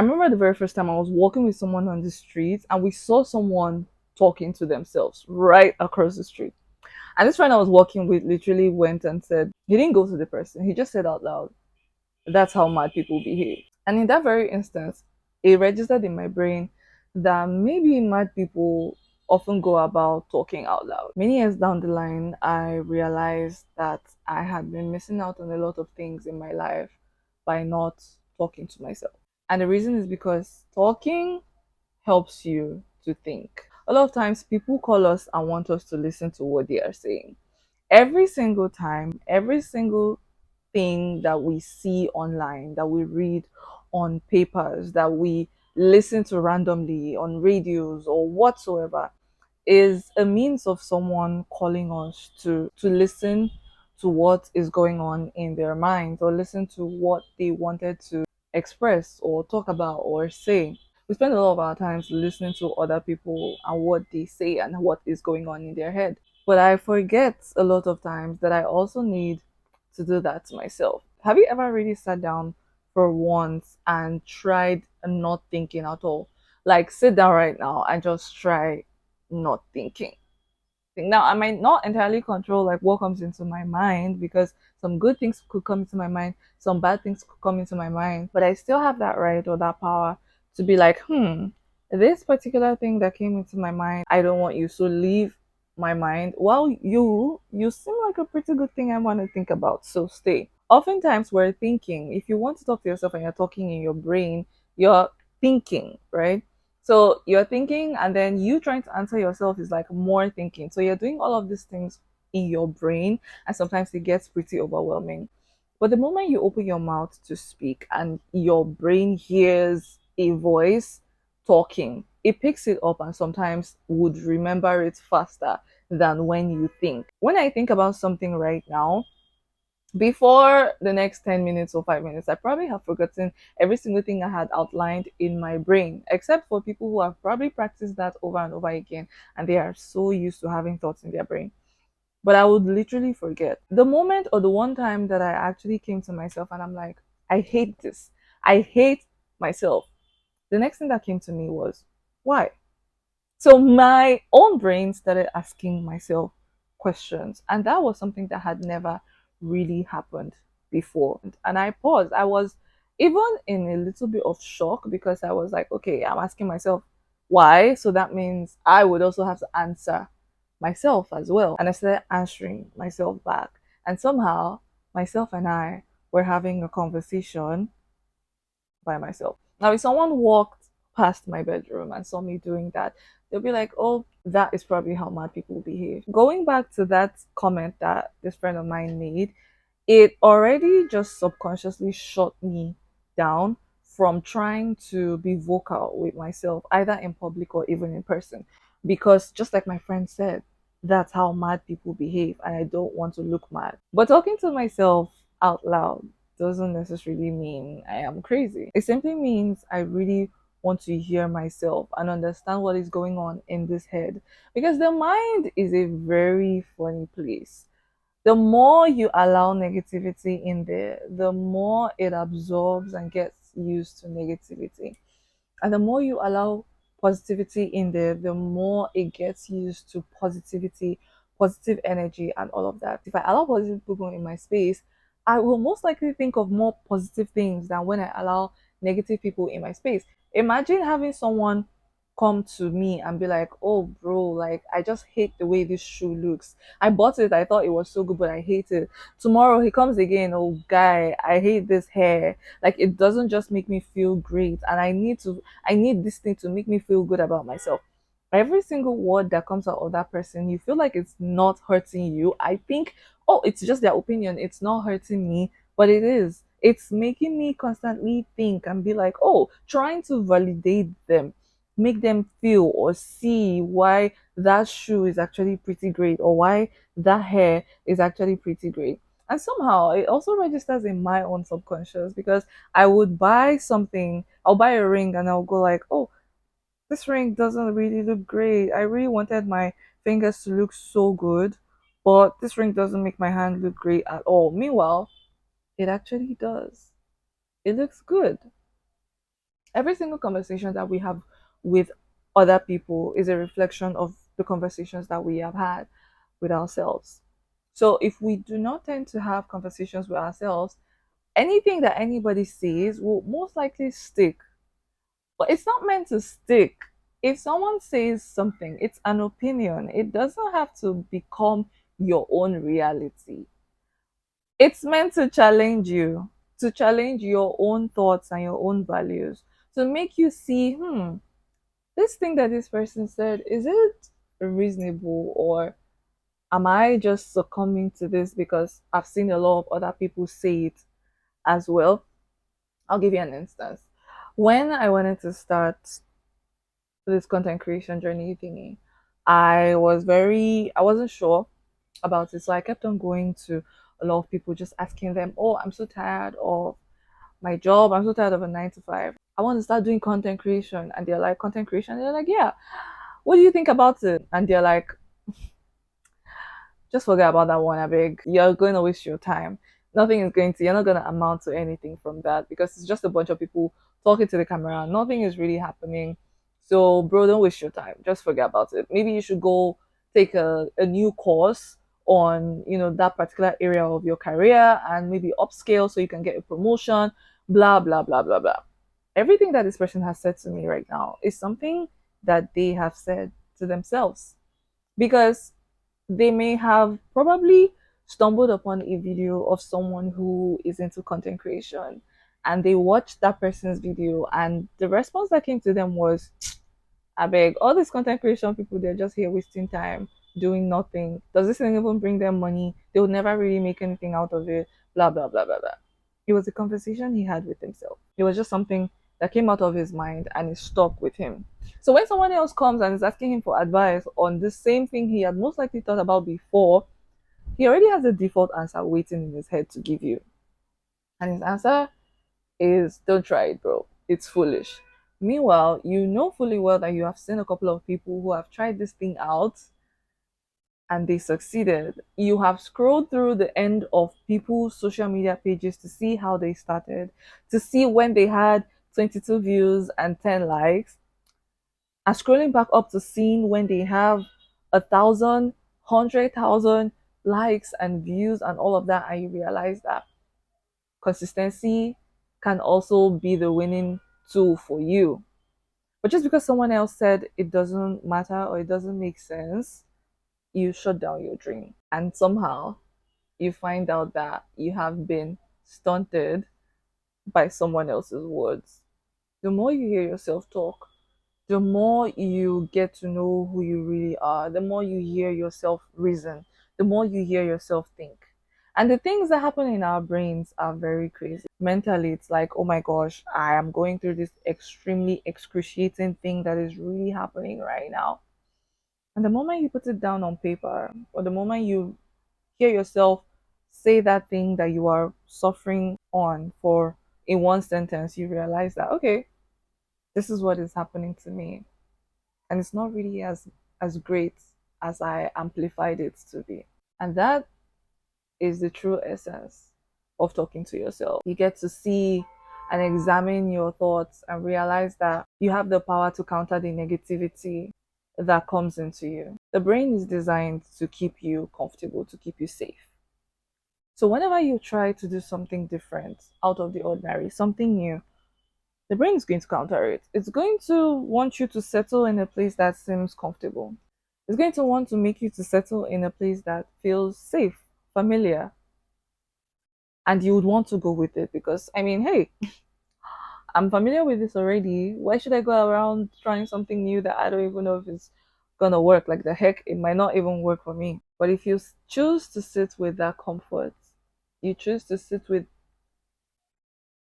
I remember the very first time I was walking with someone on the street and we saw someone talking to themselves right across the street. And this friend I was walking with literally went and said, he didn't go to the person, he just said out loud, "That's how mad people behave." And in that very instance, it registered in my brain that maybe mad people often go about talking out loud. Many years down the line, I realized that I had been missing out on a lot of things in my life by not talking to myself. And the reason is because talking helps you to think. A lot of times, people call us and want us to listen to what they are saying. Every single time, every single thing that we see online, that we read on papers, that we listen to randomly on radios or whatsoever, is a means of someone calling us to listen to what is going on in their minds or listen to what they wanted to express or talk about or say. We spend a lot of our times listening to other people and what they say and what is going on in their head. But I forget a lot of times that I also need to do that to myself. Have you ever really sat down for once and tried not thinking at all? Like sit down right now and just try not thinking. Now I might not entirely control like what comes into my mind because some good things could come into my mind, some bad things could come into my mind, but I still have that right or that power to be like, this particular thing that came into my mind, I don't want you. So leave my mind. Well, you seem like a pretty good thing I want to think about. So stay. Oftentimes we're thinking, if you want to talk to yourself and you're talking in your brain, you're thinking, right? So you're thinking, and then you trying to answer yourself is like more thinking. So you're doing all of these things in your brain, and sometimes it gets pretty overwhelming. But the moment you open your mouth to speak and your brain hears a voice talking, it picks it up and sometimes would remember it faster than when you think. When I think about something right now, before the next 10 minutes or 5 minutes, I probably have forgotten every single thing I had outlined in my brain, except for people who have probably practiced that over and over again and they are so used to having thoughts in their brain. But I would literally forget. The moment or the one time that I actually came to myself and I'm like, I hate this. I hate myself. The next thing that came to me was, why? So my own brain started asking myself questions, and that was something that had never really happened before. And I paused. I was even in a little bit of shock because I was like, okay, I'm asking myself why. So that means I would also have to answer myself as well. And I started answering myself back. And somehow, myself and I were having a conversation by myself. Now, if someone walked past my bedroom and saw me doing that, they'll be like, oh, that is probably how mad people behave. Going back to that comment that this friend of mine made, it already just subconsciously shut me down from trying to be vocal with myself, either in public or even in person. Because just like my friend said, that's how mad people behave, and I don't want to look mad. But talking to myself out loud doesn't necessarily mean I am crazy. It simply means I really want to hear myself and understand what is going on in this head. Because the mind is a very funny place. The more you allow negativity in there, the more it absorbs and gets used to negativity. And the more you allow positivity in there, the more it gets used to positivity, positive energy, and all of that. If I allow positive people in my space, I will most likely think of more positive things than when I allow negative people in my space. Imagine having someone come to me and be like, oh, bro, like, I just hate the way this shoe looks. I bought it, I thought it was so good, but I hate it. Tomorrow he comes again, oh, guy, I hate this hair. Like, it doesn't just make me feel great, and I need this thing to make me feel good about myself. Every single word that comes out of that person, you feel like it's not hurting you. I think, oh, it's just their opinion. It's not hurting me, but it is. It's making me constantly think and be like, oh, trying to validate them, make them feel or see why that shoe is actually pretty great or why that hair is actually pretty great. And somehow it also registers in my own subconscious because I would buy something, I'll buy a ring and I'll go like, oh, this ring doesn't really look great. I really wanted my fingers to look so good, but this ring doesn't make my hand look great at all. Meanwhile, it actually does. It looks good. Every single conversation that we have with other people is a reflection of the conversations that we have had with ourselves. So if we do not tend to have conversations with ourselves, anything that anybody says will most likely stick. But it's not meant to stick. If someone says something, it's an opinion. It doesn't have to become your own reality. It's meant to challenge your own thoughts and your own values, to make you see, this thing that this person said, is it reasonable, or am I just succumbing to this because I've seen a lot of other people say it as well? I'll give you an instance. When I wanted to start this content creation journey thingy, I wasn't sure about it. So I kept on going to a lot of people, just asking them, oh, I'm so tired of my job. I'm so tired of a 9 to 5. I want to start doing content creation. And they're like, content creation? And they're like, yeah. What do you think about it? And they're like, just forget about that one, I beg. You're going to waste your time. You're not going to amount to anything from that, because it's just a bunch of people talking to the camera. Nothing is really happening. So, bro, don't waste your time. Just forget about it. Maybe you should go take a new course on, that particular area of your career, and maybe upscale so you can get a promotion, blah, blah, blah, blah, blah. Everything that this person has said to me right now is something that they have said to themselves, because they may have probably stumbled upon a video of someone who is into content creation, and they watched that person's video, and the response that came to them was, I beg, all these content creation people, they're just here wasting time doing nothing. Does this thing even bring them money? They would never really make anything out of it. Blah blah blah blah blah. It was a conversation he had with himself. It was just something that came out of his mind and it stuck with him. So when someone else comes and is asking him for advice on the same thing he had most likely thought about before, he already has a default answer waiting in his head to give you. And his answer is, don't try it, bro. It's foolish. Meanwhile, you know fully well that you have seen a couple of people who have tried this thing out and they succeeded. You have scrolled through the end of people's social media pages to see how they started, to see when they had 22 views and 10 likes, and scrolling back up to seeing when they have 1,000, 100,000 likes and views and all of that, and you realize that consistency can also be the winning tool for you. But just because someone else said it doesn't matter or it doesn't make sense, you shut down your dream. And somehow you find out that you have been stunted by someone else's words. The more you hear yourself talk, the more you get to know who you really are, the more you hear yourself reason, the more you hear yourself think. And the things that happen in our brains are very crazy. Mentally, it's like, oh my gosh, I am going through this extremely excruciating thing that is really happening right now. And the moment you put it down on paper, or the moment you hear yourself say that thing that you are suffering on for in one sentence, you realize that, okay, this is what is happening to me, and it's not really as great as I amplified it to be. And that is the true essence of talking to yourself. You get to see and examine your thoughts and realize that you have the power to counter the negativity that comes into you. The brain is designed to keep you comfortable, to keep you safe. So whenever you try to do something different, out of the ordinary, something new, the brain is going to counter it. It's going to want you to settle in a place that seems comfortable. It's going to want to make you to settle in a place that feels safe, familiar, and you would want to go with it because, I mean, hey, I'm familiar with this already. Why should I go around trying something new that I don't even know if it's gonna work? Like, the heck, it might not even work for me. But if you choose to sit with that comfort, you choose to sit with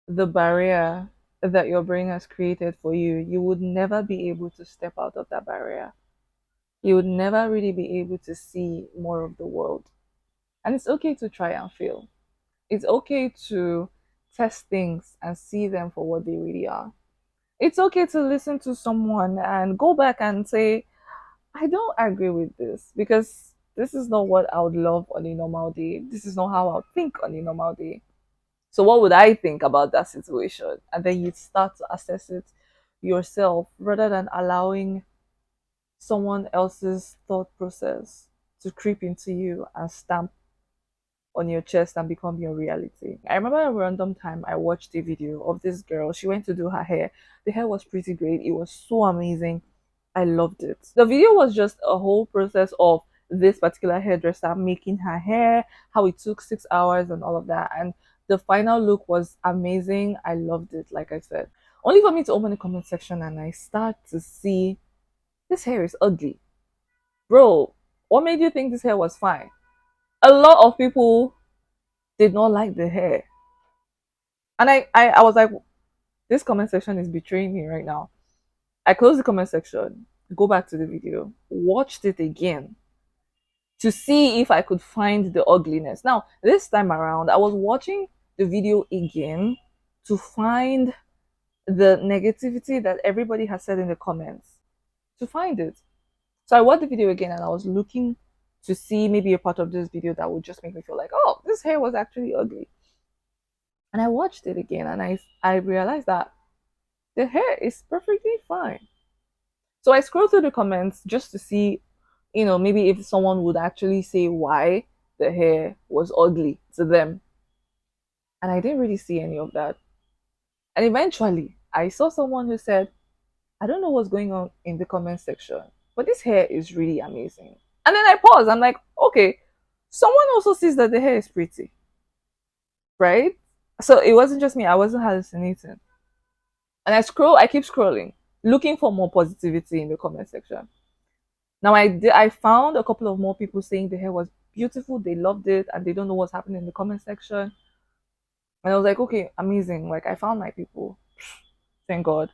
the barrier that your brain has created for you, you would never be able to step out of that barrier. You would never really be able to see more of the world. And it's okay to try and fail. It's okay to test things and see them for what they really are. It's okay to listen to someone and go back and say, I don't agree with this because this is not what I would love on a normal day. This is not how I would think on a normal day. So what would I think about that situation? And then you start to assess it yourself rather than allowing someone else's thought process to creep into you and stamp on your chest and become your reality. I remember a random time I watched a video of this girl. She went to do her hair. The hair was pretty great. It was so amazing. I loved it. The video was just a whole process of this particular hairdresser making her hair, how it took 6 hours and all of that. And the final look was amazing. I loved it, like I said. Only for me to open the comment section and I start to see this hair is ugly. Bro, what made you think this hair was fine? A lot of people did not like the hair. And I was like, this comment section is betraying me right now. I closed the comment section, go back to the video, watched it again to see if I could find the ugliness. Now, this time around, I was watching the video again to find the negativity that everybody has said in the comments, to find it. So I watched the video again and I was looking to see maybe a part of this video that would just make me feel like, oh, this hair was actually ugly. And I watched it again and I realized that the hair is perfectly fine. So I scrolled through the comments just to see, maybe if someone would actually say why the hair was ugly to them. And I didn't really see any of that. And eventually, I saw someone who said, I don't know what's going on in the comment section, but this hair is really amazing. And then I paused. I'm like, okay, someone also sees that the hair is pretty, right? So it wasn't just me, I wasn't hallucinating. And I keep scrolling, looking for more positivity in the comment section. Now I found a couple of more people saying the hair was beautiful, they loved it, and they don't know what's happening in the comment section. And I was like, okay, amazing. Like I found my people. Thank God.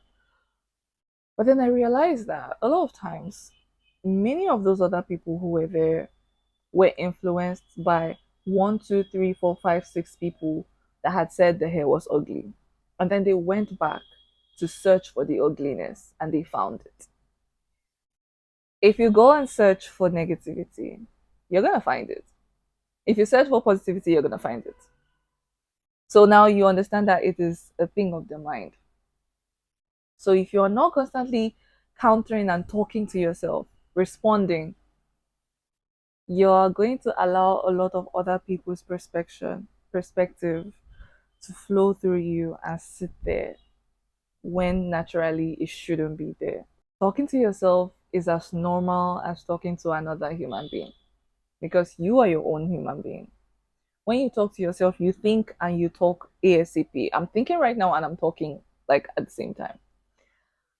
But then I realized that a lot of times, many of those other people who were there were influenced by one, two, three, four, five, six people that had said the hair was ugly. And then they went back to search for the ugliness and they found it. If you go and search for negativity, you're going to find it. If you search for positivity, you're going to find it. So now you understand that it is a thing of the mind. So if you're not constantly countering and talking to yourself, responding, you're going to allow a lot of other people's perspective to flow through you and sit there when naturally it shouldn't be there. Talking to yourself is as normal as talking to another human being because you are your own human being. When you talk to yourself, you think and you talk ASAP. I'm thinking right now and I'm talking like at the same time.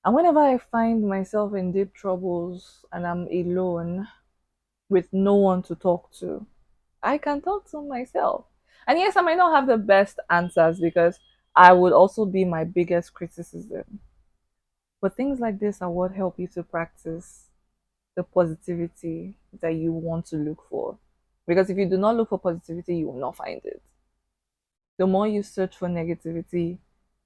And whenever I find myself in deep troubles and I'm alone with no one to talk to, I can talk to myself. And yes, I might not have the best answers because I would also be my biggest criticism. But things like this are what help you to practice the positivity that you want to look for. Because if you do not look for positivity, you will not find it. The more you search for negativity,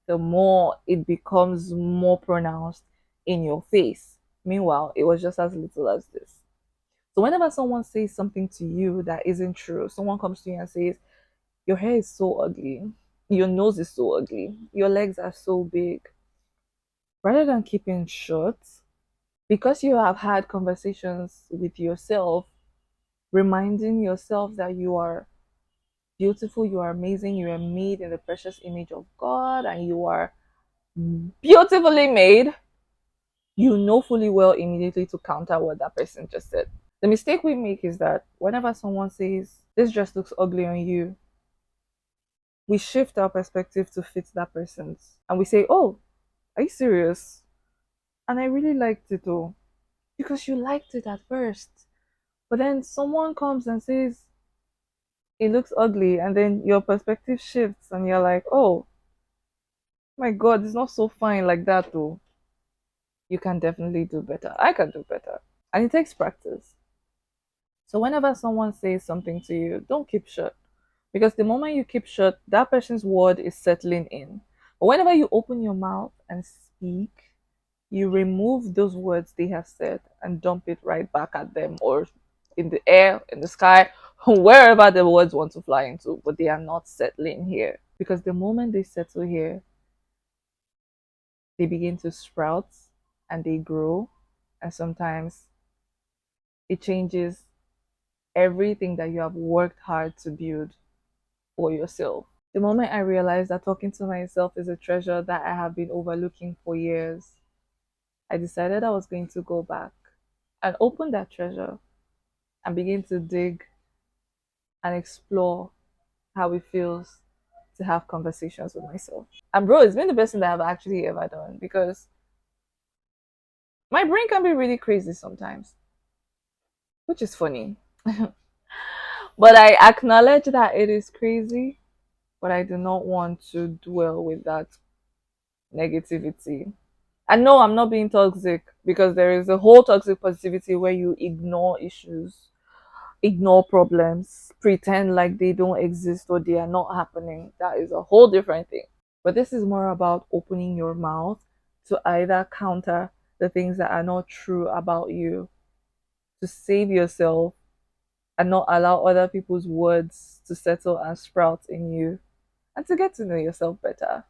the more it becomes more pronounced in your face. Meanwhile, it was just as little as this. So whenever someone says something to you that isn't true, someone comes to you and says, your hair is so ugly, your nose is so ugly, your legs are so big, rather than keeping short, because you have had conversations with yourself, reminding yourself that you are beautiful, you are amazing, you are made in the precious image of God, and you are beautifully made, you know fully well immediately to counter what that person just said. The mistake we make is that whenever someone says, this dress looks ugly on you, we shift our perspective to fit that person's. And we say, oh, are you serious? And I really liked it though. Because you liked it at first. But then someone comes and says, it looks ugly. And then your perspective shifts and you're like, oh my God, it's not so fine like that though. You can definitely do better. I can do better. And it takes practice. So whenever someone says something to you, don't keep shut. Because the moment you keep shut, that person's word is settling in. But whenever you open your mouth and speak, you remove those words they have said and dump it right back at them or in the air, in the sky, wherever the words want to fly into, but they are not settling here. Because the moment they settle here, they begin to sprout and they grow. And sometimes it changes everything that you have worked hard to build for yourself. The moment I realized that talking to myself is a treasure that I have been overlooking for years, I decided I was going to go back and open that treasure and begin to dig and explore how it feels to have conversations with myself. And bro, it's been the best thing that I've actually ever done because my brain can be really crazy sometimes, which is funny. But I acknowledge that it is crazy, but I do not want to dwell with that negativity. And no, I'm not being toxic because there is a whole toxic positivity where you ignore issues, ignore problems, pretend like they don't exist or they are not happening. That is a whole different thing. But this is more about opening your mouth to either counter the things that are not true about you, to save yourself and not allow other people's words to settle and sprout in you, and to get to know yourself better.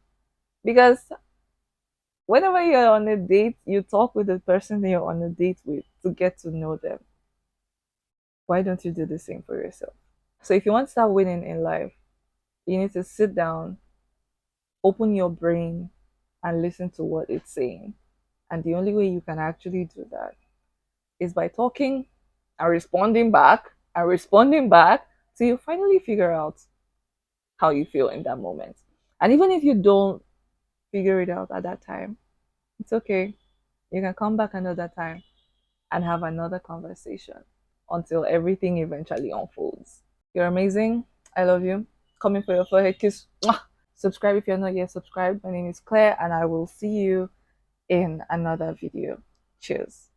Because whenever you're on a date, you talk with the person that you're on a date with to get to know them. Why don't you do the same for yourself? So if you want to start winning in life, you need to sit down, open your brain, and listen to what it's saying. And the only way you can actually do that is by talking and responding back till you finally figure out how you feel in that moment. And even if you don't figure it out at that time, it's okay. You can come back another time and have another conversation until everything eventually unfolds. You're amazing. I love you. Coming for your forehead kiss. Mwah! Subscribe if you're not yet subscribed. My name is Claire, and I will see you in another video. Cheers.